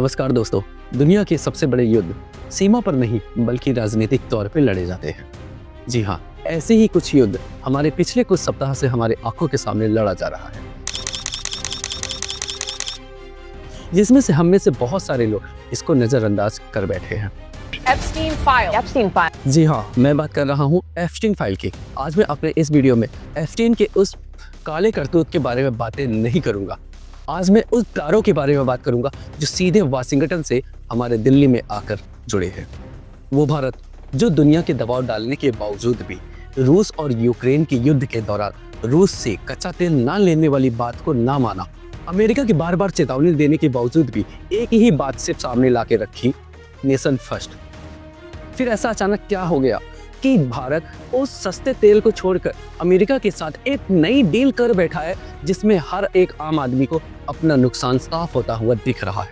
नमस्कार दोस्तों। दुनिया के सबसे बड़े युद्ध सीमा पर नहीं बल्कि राजनीतिक तौर पर लड़े जाते हैं। जी हाँ, ऐसे ही कुछ युद्ध हमारे पिछले कुछ सप्ताह से हमारे आंखों के सामने लड़ा जा रहा है, जिसमें से हम में से बहुत सारे लोग इसको नजरअंदाज कर बैठे हैं। Epstein file. जी हाँ, मैं बात कर रहा हूँ एप्स्टीन फाइल की। आज मैं अपने इस वीडियो में एप्स्टीन के उस काले करतूत के बारे में बातें नहीं करूँगा। आज मैं उस तारों के बारे में बात करूंगा जो सीधे वाशिंगटन से हमारे दिल्ली में आकर जुड़े हैं। वो भारत जो दुनिया के दबाव डालने के बावजूद भी रूस और यूक्रेन के युद्ध के दौरान रूस से कच्चा तेल ना लेने वाली बात को ना माना। अमेरिका की बार बार चेतावनी देने के बावजूद भी एक ही बात सिर्फ सामने ला के रखी, नेशन फर्स्ट। फिर ऐसा अचानक क्या हो गया कि भारत उस सस्ते तेल को छोड़कर अमेरिका के साथ एक नई डील कर बैठा है, जिसमें हर एक आम आदमी को अपना नुकसान साफ होता हुआ दिख रहा है।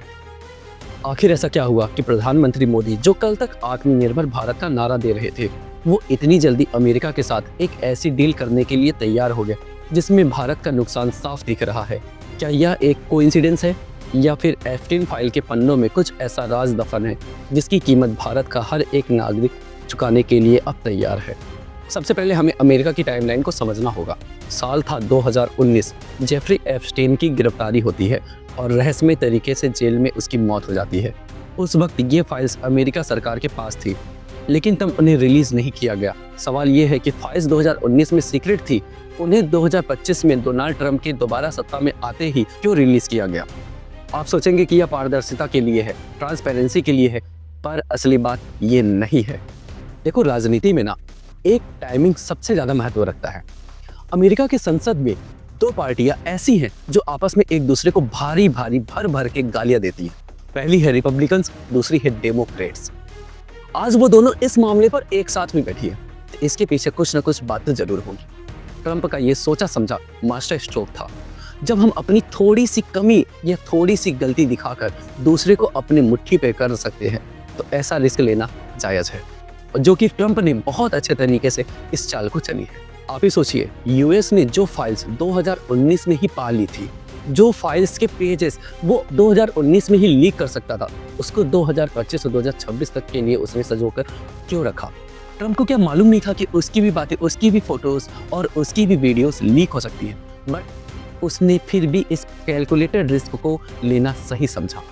आखिर ऐसा क्या हुआ कि प्रधानमंत्री मोदी जो कल तक आत्मनिर्भर भारत का नारा दे रहे थे, वो इतनी जल्दी अमेरिका के साथ एक ऐसी डील करने के लिए तैयार हो गए जिसमें भारत का नुकसान साफ दिख रहा है? क्या यह एक कोइंसिडेंस है या फिर एप्स्टीन फाइल के पन्नों में कुछ ऐसा राज दफन है जिसकी कीमत भारत का हर एक नागरिक चुकाने के लिए अब तैयार है? सबसे पहले हमें अमेरिका की टाइमलाइन को समझना होगा। साल था 2019। जेफरी एप्स्टीन की गिरफ्तारी होती है और रहस्यमय तरीके से जेल में उसकी मौत हो जाती है। उस वक्त ये फाइल्स अमेरिका सरकार के पास थी, लेकिन तब उन्हें रिलीज नहीं किया गया। सवाल ये है कि फाइल्स 2019 में सीक्रेट थी, उन्हें 2025 में डोनाल्ड ट्रंप के दोबारा सत्ता में आते ही क्यों रिलीज किया गया? आप सोचेंगे कि यह पारदर्शिता के लिए है, ट्रांसपेरेंसी के लिए है, पर असली बात ये नहीं है। देखो, राजनीति में ना एक टाइमिंग सबसे ज्यादा महत्व रखता है। अमेरिका के संसद में दो पार्टियां ऐसी हैं जो आपस में एक दूसरे को भारी भारी भर भर के गालियां देती हैं। पहली है रिपब्लिकन्स, दूसरी है डेमोक्रेट्स। आज वो दोनों इस मामले पर एक साथ में बैठी है, तो इसके पीछे कुछ ना कुछ बातें जरूर होंगी। ट्रंप का ये सोचा समझा मास्टर स्ट्रोक था, जब हम अपनी थोड़ी सी कमी या थोड़ी सी गलती दिखाकर दूसरे को अपनी मुट्ठी पे कर सकते हैं, तो ऐसा रिस्क लेना जायज है, जो कि ट्रंप ने बहुत अच्छे तरीके से इस चाल को चली है। आप ही सोचिए, यूएस ने जो फाइल्स 2019 में ही पा ली थी, जो फाइल्स के पेजेस वो 2019 में ही लीक कर सकता था, उसको 2025 और 2026 तक के लिए उसने सजोकर क्यों रखा? ट्रंप को क्या मालूम नहीं था कि उसकी भी बातें, उसकी भी फोटोज और उसकी भी वीडियोस लीक हो सकती हैं? बट उसने फिर भी इस कैलकुलेटेड रिस्क को लेना सही समझा।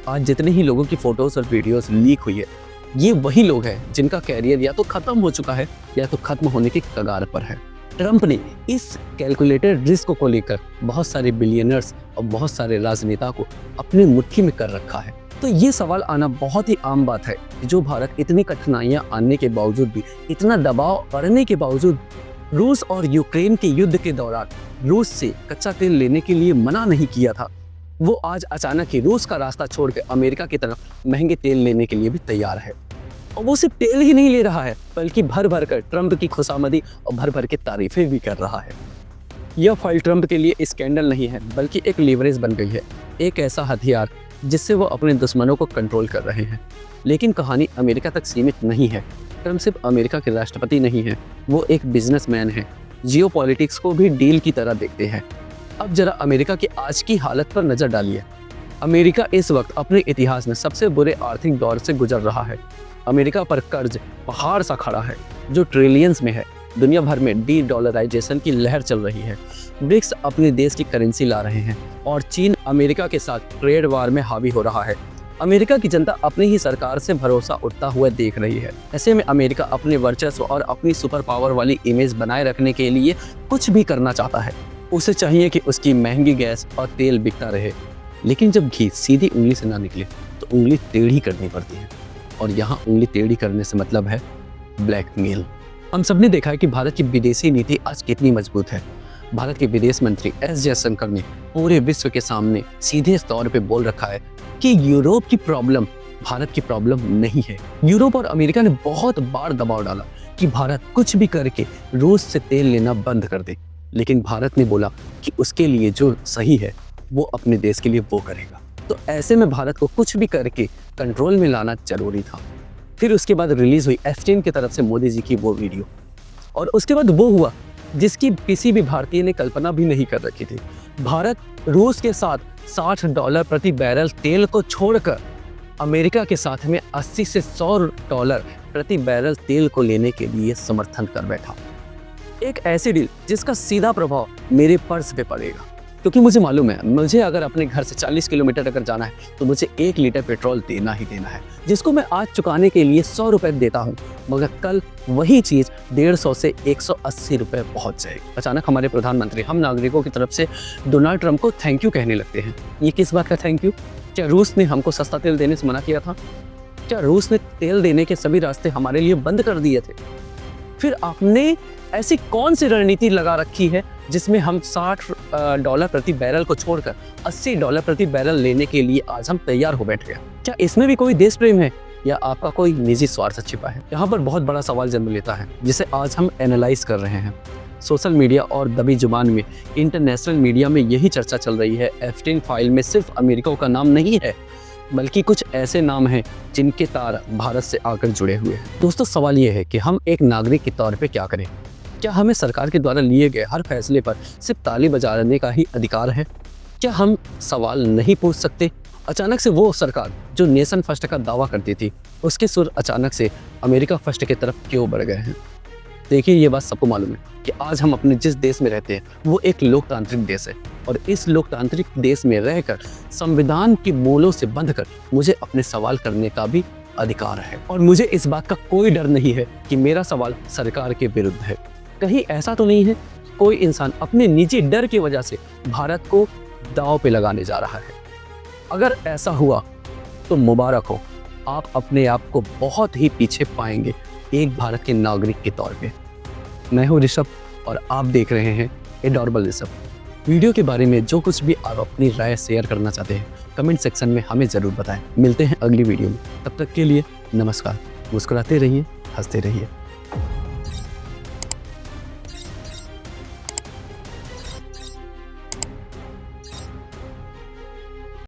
आज जितने ही लोगों की फोटोज और वीडियोस लीक हुई है, ये वही लोग हैं जिनका कैरियर या तो खत्म हो चुका है या तो खत्म होने के कगार पर है। ट्रंप ने इस कैलकुलेटेड रिस्क को लेकर बहुत सारे बिलियनर्स और बहुत सारे राजनेता को अपनी मुट्ठी में कर रखा है। तो ये सवाल आना बहुत ही आम बात है कि जो भारत इतनी कठिनाइयां आने के बावजूद भी, इतना दबाव पड़ने के बावजूद रूस और यूक्रेन के युद्ध के दौरान रूस से कच्चा तेल लेने के लिए मना नहीं किया था, वो आज अचानक ही रूस का रास्ता छोड़ के अमेरिका की तरफ महंगे तेल लेने के लिए भी तैयार है। और वो सिर्फ तेल ही नहीं ले रहा है, बल्कि भर भर कर ट्रंप की खुशामदी और भर भर के तारीफें भी कर रहा है। यह फाइल ट्रंप के लिए स्कैंडल नहीं है, बल्कि एक लीवरेज बन गई है, एक ऐसा हथियार जिससे वो अपने दुश्मनों को कंट्रोल कर रहे हैं। लेकिन कहानी अमेरिका तक सीमित नहीं है। ट्रंप सिर्फ अमेरिका के राष्ट्रपति नहीं है, वो एक बिजनेसमैन है। जियोपॉलिटिक्स को भी डील की तरह देखते हैं। अब जरा अमेरिका की आज की हालत पर नजर डालिए। अमेरिका इस वक्त अपने इतिहास में सबसे बुरे आर्थिक दौर से गुजर रहा है। अमेरिका पर कर्ज पहाड़ सा खड़ा है, जो ट्रिलियंस में है। दुनिया भर में डी-डॉलराइजेशन की लहर चल रही है। ब्रिक्स अपने देश की करेंसी ला रहे हैं और चीन अमेरिका के साथ ट्रेड वार में हावी हो रहा है। अमेरिका की जनता अपनी ही सरकार से भरोसा उठता हुआ देख रही है। ऐसे में अमेरिका अपने वर्चस्व और अपनी सुपर पावर वाली इमेज बनाए रखने के लिए कुछ भी करना चाहता है। उसे चाहिए कि उसकी महंगी गैस और तेल बिकता रहे, लेकिन जब घी सीधी उंगली से ना निकले तो उंगली टेढ़ी करनी पड़ती है। और यहाँ उंगली टेढ़ी करने से मतलब है ब्लैकमेल। हम सबने देखा है कि भारत की विदेशी नीति आज कितनी मजबूत है। भारत के विदेश मंत्री एस जयशंकर ने पूरे विश्व के सामने सीधे तौर पे बोल रखा है कि यूरोप की प्रॉब्लम भारत की प्रॉब्लम नहीं है। यूरोप और अमेरिका ने बहुत बार दबाव डाला कि भारत कुछ भी करके रूस से तेल लेना बंद कर दे, लेकिन भारत ने बोला कि उसके लिए जो सही है वो अपने देश के लिए वो करेगा। तो ऐसे में भारत को कुछ भी करके कंट्रोल में लाना जरूरी था। फिर उसके बाद रिलीज हुई एप्स्टीन की तरफ से मोदी जी की वो वीडियो, और उसके बाद वो हुआ जिसकी किसी भी भारतीय ने कल्पना भी नहीं कर रखी थी। भारत रूस के साथ $60 प्रति बैरल तेल को छोड़कर अमेरिका के साथ में 80 से $100 प्रति बैरल तेल को लेने के लिए समर्थन कर बैठा। एक ऐसी डील जिसका सीधा प्रभाव मेरे पर्स पे पड़ेगा, क्योंकि मुझे मालूम है मुझे अगर अपने घर से 40 किलोमीटर अगर जाना है तो मुझे 1 लीटर पेट्रोल देना ही देना है, जिसको मैं आज चुकाने के लिए $100 देता हूँ, मगर कल वही चीज़ 150 से 180 रुपये पहुँच जाएगी। अचानक हमारे प्रधानमंत्री हम नागरिकों की तरफ से डोनाल्ड ट्रंप को थैंक यू कहने लगते हैं। ये किस बात का थैंक यू? क्या रूस ने हमको सस्ता तेल देने से मना किया था? क्या रूस ने तेल देने के सभी रास्ते हमारे लिए बंद कर दिए थे? फिर आपने ऐसी कौन सी रणनीति लगा रखी है जिसमें हम $60 प्रति बैरल को छोड़कर $80 प्रति बैरल लेने के लिए आज हम तैयार हो बैठ गए? क्या इसमें भी कोई देश प्रेम है या आपका कोई निजी स्वार्थ छिपा है? यहाँ पर बहुत बड़ा सवाल जन्म लेता है जिसे आज हम एनालाइज कर रहे हैं। सोशल मीडिया और दबी जुबान में, इंटरनेशनल मीडिया में यही चर्चा चल रही है, एप्स्टीन फाइल में सिर्फ अमेरिका का नाम नहीं है बल्कि कुछ ऐसे नाम हैं जिनके तार भारत से आकर जुड़े हुए हैं। दोस्तों, सवाल ये है कि हम एक नागरिक के तौर पे क्या करें? क्या हमें सरकार के द्वारा लिए गए हर फैसले पर सिर्फ ताली बजाने का ही अधिकार है? क्या हम सवाल नहीं पूछ सकते? अचानक से वो सरकार जो नेशन फर्स्ट का दावा करती थी, उसके सुर अचानक से अमेरिका फर्स्ट की तरफ क्यों बढ़ गए हैं? देखिए, ये बात सबको मालूम है कि आज हम अपने जिस देश में रहते हैं वो एक लोकतांत्रिक देश है, और इस लोकतांत्रिक देश में रहकर संविधान के मूलों से बंधकर मुझे अपने सवाल करने का भी अधिकार है, और मुझे इस बात का कोई डर नहीं है कि मेरा सवाल सरकार के विरुद्ध है। कहीं ऐसा तो नहीं है कोई इंसान अपने निजी डर की वजह से भारत को दांव पे लगाने जा रहा है? अगर ऐसा हुआ तो मुबारक हो, आप अपने आप को बहुत ही पीछे पाएंगे एक भारत के नागरिक के तौर पे। मैं हूँ ऋषभ और आप देख रहे हैं एडोरेबल ऋषभ। वीडियो के बारे में जो कुछ भी आप अपनी राय शेयर करना चाहते हैं कमेंट सेक्शन में हमें ज़रूर बताएं। मिलते हैं अगली वीडियो में, तब तक के लिए नमस्कार। मुस्कुराते रहिए, हंसते रहिए।